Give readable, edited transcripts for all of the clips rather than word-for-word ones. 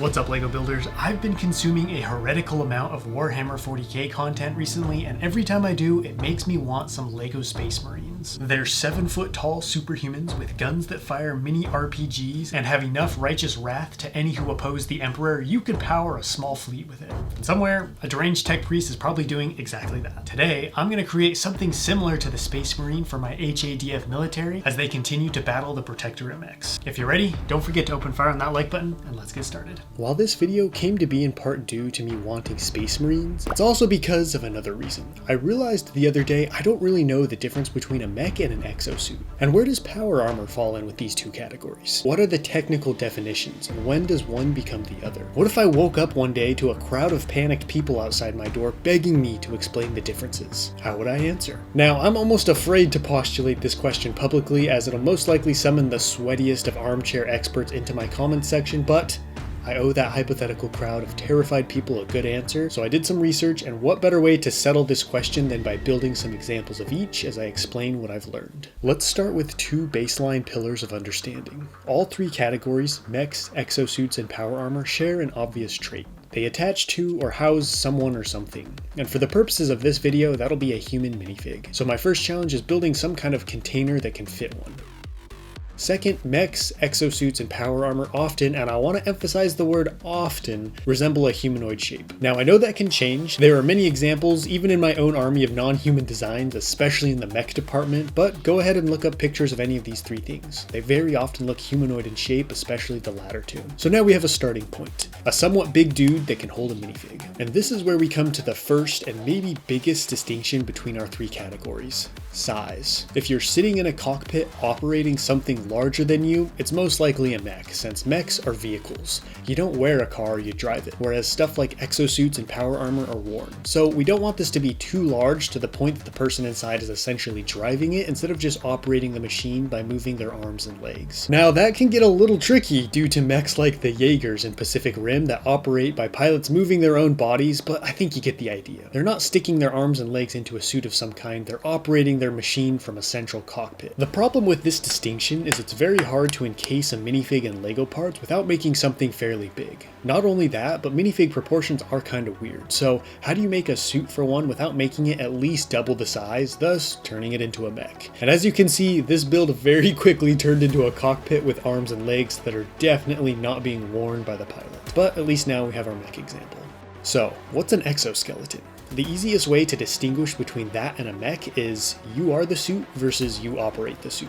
What's up, LEGO builders? I've been consuming a heretical amount of Warhammer 40k content recently, and every time I do, it makes me want some LEGO Space Marines. They're 7-foot tall superhumans with guns that fire mini RPGs and have enough righteous wrath to any who oppose the Emperor. You could power a small fleet with it. And somewhere, a deranged tech priest is probably doing exactly that. Today, I'm going to create something similar to the Space Marine for my HADF military as they continue to battle the Protectorate mechs. If you're ready, don't forget to open fire on that like button, and let's get started. While this video came to be in part due to me wanting Space Marines, it's also because of another reason. I realized the other day I don't really know the difference between a mech and an exosuit. And where does power armor fall in with these two categories? What are the technical definitions, and when does one become the other? What if I woke up one day to a crowd of panicked people outside my door begging me to explain the differences? How would I answer? Now, I'm almost afraid to postulate this question publicly, as it'll most likely summon the sweatiest of armchair experts into my comments section, but I owe that hypothetical crowd of terrified people a good answer, so I did some research, and what better way to settle this question than by building some examples of each as I explain what I've learned. Let's start with two baseline pillars of understanding. All three categories, mechs, exosuits, and power armor, share an obvious trait. They attach to or house someone or something. And for the purposes of this video, that'll be a human minifig. So my first challenge is building some kind of container that can fit one. Second, mechs, exosuits, and power armor often, and I want to emphasize the word often, resemble a humanoid shape. Now, I know that can change. There are many examples, even in my own army, of non-human designs, especially in the mech department, but go ahead and look up pictures of any of these three things. They very often look humanoid in shape, especially the latter two. So now we have a starting point. A somewhat big dude that can hold a minifig. And this is where we come to the first and maybe biggest distinction between our three categories: size. If you're sitting in a cockpit operating something larger than you, it's most likely a mech, since mechs are vehicles. You don't wear a car, you drive it, whereas stuff like exosuits and power armor are worn. So we don't want this to be too large to the point that the person inside is essentially driving it instead of just operating the machine by moving their arms and legs. Now that can get a little tricky due to mechs like the Jaegers in Pacific Rim that operate by pilots moving their own bodies, but I think you get the idea. They're not sticking their arms and legs into a suit of some kind, they're operating their machine from a central cockpit. The problem with this distinction is it's very hard to encase a minifig in LEGO parts without making something fairly big. Not only that, but minifig proportions are kind of weird, so how do you make a suit for one without making it at least double the size, thus turning it into a mech? And as you can see, this build very quickly turned into a cockpit with arms and legs that are definitely not being worn by the pilot. But at least now we have our mech example. So, what's an exoskeleton? The easiest way to distinguish between that and a mech is you are the suit versus you operate the suit.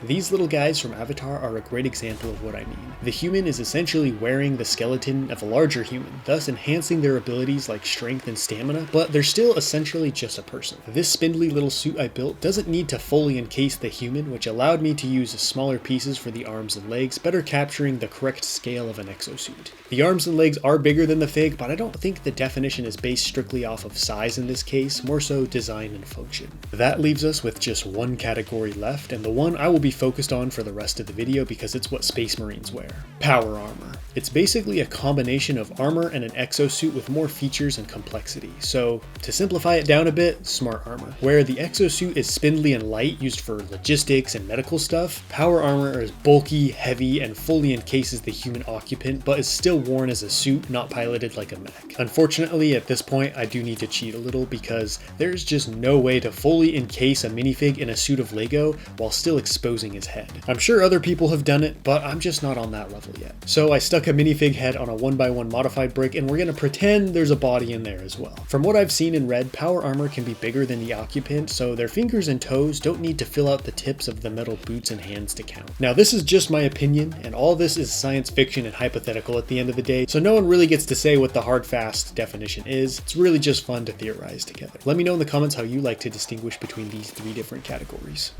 These little guys from Avatar are a great example of what I mean. The human is essentially wearing the skeleton of a larger human, thus enhancing their abilities like strength and stamina, but they're still essentially just a person. This spindly little suit I built doesn't need to fully encase the human, which allowed me to use smaller pieces for the arms and legs, better capturing the correct scale of an exosuit. The arms and legs are bigger than the fig, but I don't think the definition is based strictly off of size in this case, more so design and function. That leaves us with just one category left, and the one I will be focused on for the rest of the video because it's what Space Marines wear. Power armor. It's basically a combination of armor and an exosuit with more features and complexity. So to simplify it down a bit, smart armor. Where the exosuit is spindly and light, used for logistics and medical stuff, power armor is bulky, heavy, and fully encases the human occupant, but is still worn as a suit, not piloted like a mech. Unfortunately, at this point, I do need to cheat a little because there's just no way to fully encase a minifig in a suit of LEGO while still exposing his head. I'm sure other people have done it, but I'm just not on that level yet. So I stuck a minifig head on a 1x1 modified brick, and we're gonna pretend there's a body in there as well. From what I've seen and read, power armor can be bigger than the occupant, so their fingers and toes don't need to fill out the tips of the metal boots and hands to count. Now this is just my opinion, and all this is science fiction and hypothetical at the end of the day, so no one really gets to say what the hard fast definition is. It's really just fun to theorize together. Let me know in the comments how you like to distinguish between these three different categories.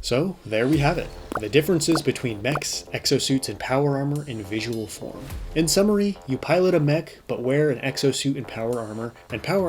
So there we have it, the differences between mechs, exosuits, and power armor in visual form. In summary, you pilot a mech but wear an exosuit and power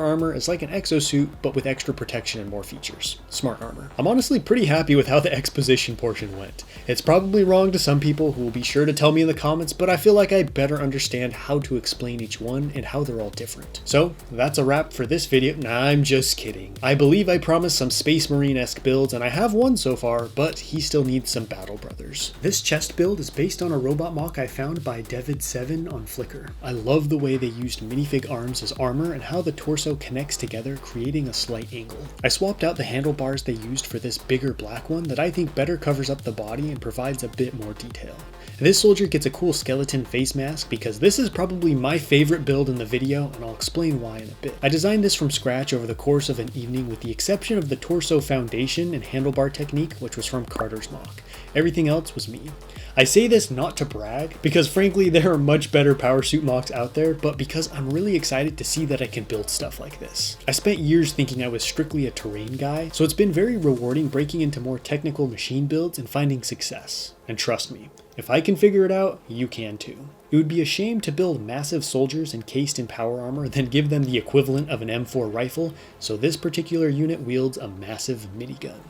armor is like an exosuit but with extra protection and more features. Smart armor. I'm honestly pretty happy with how the exposition portion went. It's probably wrong to some people who will be sure to tell me in the comments, but I feel like I better understand how to explain each one and how they're all different. So that's a wrap for this video. Nah, I'm just kidding. I believe I promised some Space Marine-esque builds, and I have one so far, far, but he still needs some battle brothers. This chest build is based on a robot mock I found by David7 on Flickr. I love the way they used minifig arms as armor and how the torso connects together, creating a slight angle. I swapped out the handlebars they used for this bigger black one that I think better covers up the body and provides a bit more detail. This soldier gets a cool skeleton face mask because this is probably my favorite build in the video, and I'll explain why in a bit. I designed this from scratch over the course of an evening with the exception of the torso foundation and handlebar technique, which was from Carter's mock. Everything else was me. I say this not to brag, because frankly there are much better power suit mocks out there, but because I'm really excited to see that I can build stuff like this. I spent years thinking I was strictly a terrain guy, so it's been very rewarding breaking into more technical machine builds and finding success. And trust me, if I can figure it out, you can too. It would be a shame to build massive soldiers encased in power armor, then give them the equivalent of an M4 rifle, so this particular unit wields a massive minigun.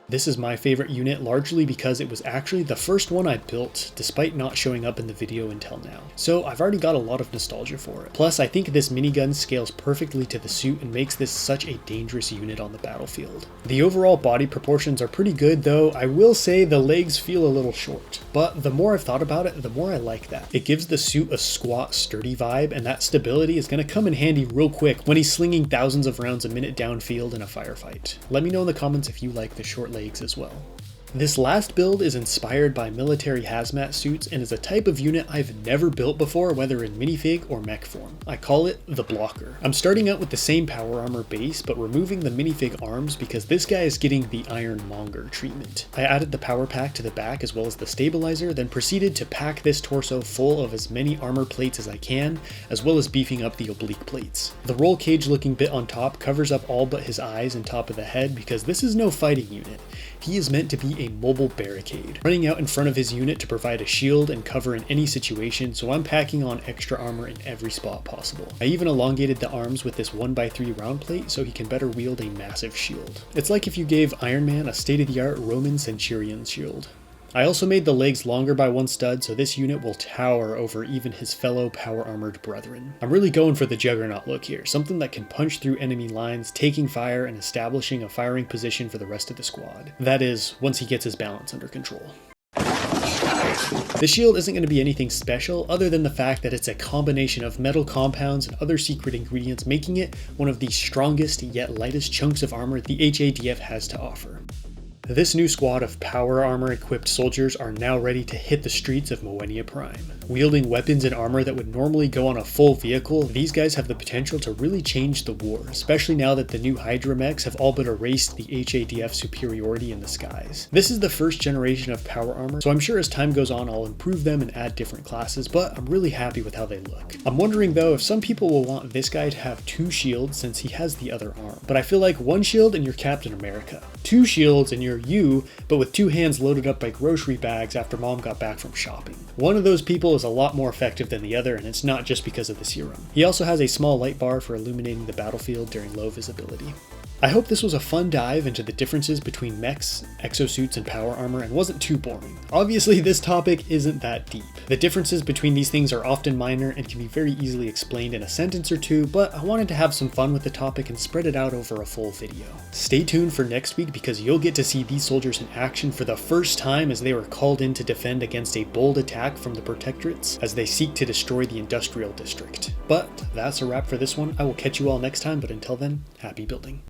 This is my favorite unit largely because it was actually the first one I built, despite not showing up in the video until now. So I've already got a lot of nostalgia for it. Plus I think this minigun scales perfectly to the suit and makes this such a dangerous unit on the battlefield. The overall body proportions are pretty good, though I will say the legs feel a little short. But the more I've thought about it, the more I like that. It gives the suit a squat, sturdy vibe, and that stability is going to come in handy real quick when he's slinging thousands of rounds a minute downfield in a firefight. Let me know in the comments if you like the short legs as well. This last build is inspired by military hazmat suits and is a type of unit I've never built before, whether in minifig or mech form. I call it the blocker. I'm starting out with the same power armor base, but removing the minifig arms because this guy is getting the ironmonger treatment. I added the power pack to the back as well as the stabilizer, then proceeded to pack this torso full of as many armor plates as I can, as well as beefing up the oblique plates. The roll cage looking bit on top covers up all but his eyes and top of the head because this is no fighting unit. He is meant to be a mobile barricade, running out in front of his unit to provide a shield and cover in any situation, so I'm packing on extra armor in every spot possible. I even elongated the arms with this 1x3 round plate so he can better wield a massive shield. It's like if you gave Iron Man a state-of-the-art Roman centurion shield. I also made the legs longer by one stud, so this unit will tower over even his fellow power armored brethren. I'm really going for the juggernaut look here, something that can punch through enemy lines, taking fire and establishing a firing position for the rest of the squad. That is, once he gets his balance under control. The shield isn't going to be anything special other than the fact that it's a combination of metal compounds and other secret ingredients, making it one of the strongest yet lightest chunks of armor the HADF has to offer. This new squad of power armor equipped soldiers are now ready to hit the streets of Moenia Prime. Wielding weapons and armor that would normally go on a full vehicle, these guys have the potential to really change the war, especially now that the new Hydra mechs have all but erased the HADF superiority in the skies. This is the first generation of power armor, so I'm sure as time goes on I'll improve them and add different classes, but I'm really happy with how they look. I'm wondering though if some people will want this guy to have 2 shields since he has the other arm, but I feel like 1 shield and you're Captain America, 2 shields and you're you, but with 2 hands loaded up by grocery bags after mom got back from shopping. One of those people is a lot more effective than the other, and it's not just because of the serum. He also has a small light bar for illuminating the battlefield during low visibility. I hope this was a fun dive into the differences between mechs, exosuits, and power armor and wasn't too boring. Obviously, this topic isn't that deep. The differences between these things are often minor and can be very easily explained in a sentence or two, but I wanted to have some fun with the topic and spread it out over a full video. Stay tuned for next week because you'll get to see these soldiers in action for the first time as they were called in to defend against a bold attack from the Protectorates as they seek to destroy the Industrial District. But that's a wrap for this one. I will catch you all next time, but until then, happy building.